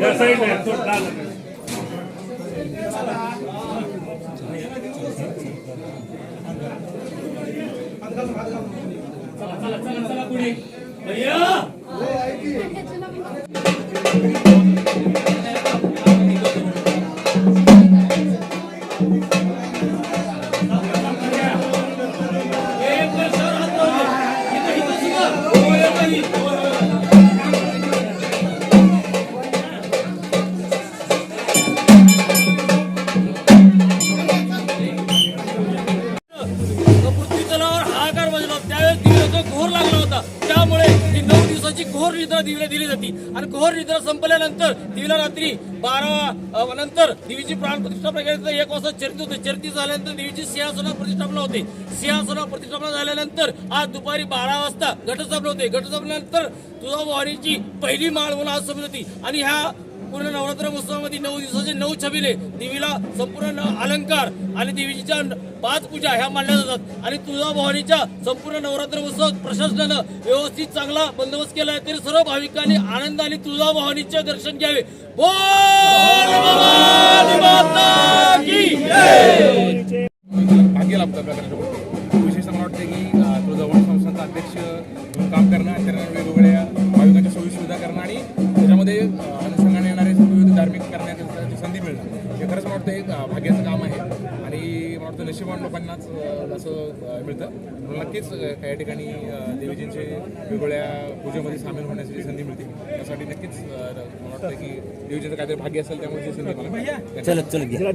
चला पुढे भैया घोर निद्रा दिवीला दिली जाते आणि घोर निद्रा संपल्यानंतर दिवीला रात्री 12 नंतर देवीची प्राण प्रतिष्ठापना केल्यानंतर 1 वाजता चरित होते. चरित झाल्यानंतर देवीची सिंहासनावर प्रतिष्ठापना होते. सिंहासनावर प्रतिष्ठापना झाल्यानंतर आज दुपारी 12 वाजता घटस्थापना होते. घटस्थापनेनंतर तुळजाभवानीची पहिली माळ म्हणून आज समज होती आणि ह्या पूर्ण नवरात्र उत्सवामध्ये 9 दिवसाचे 9 छबिले देवीला संपूर्ण अलंकार आणि देवीच्या 5 पूजा ह्या मांडल्या जातात आणि तुळजाभवानीच्या संपूर्ण नवरात्र उत्सव प्रशासनानं व्यवस्थित चांगला बंदोबस्त केला आहे. तरी सर्व भाविकांनी आनंदाने तुळजाभवानीचे दर्शन घ्यावे. भाग्य लाभतं विशेषतः मला वाटतं की तुळजाभवानी संस्थांचा अध्यक्ष म्हणून काम करणं आणि त्यांना वेगवेगळ्या भाविकांच्या सोयी सुविधा करणं आणि त्याच्यामध्ये अनुषंगाने येणारे विविध धार्मिक करण्याची संधी मिळणं हे खरंच मला वाटतं एक भाग्याचं काम आहे आणि मला वाटतं नशिबवान लोकांनाच असं मिळतं. म्हणून नक्कीच काही ठिकाणी देवीजींचे वेगवेगळ्या पूजेमध्ये सामील होण्याची संधी मिळते. त्यासाठी नक्कीच मला वाटतं की देवीजीचं काहीतरी भाग्य असेल त्यामुळे संधी मला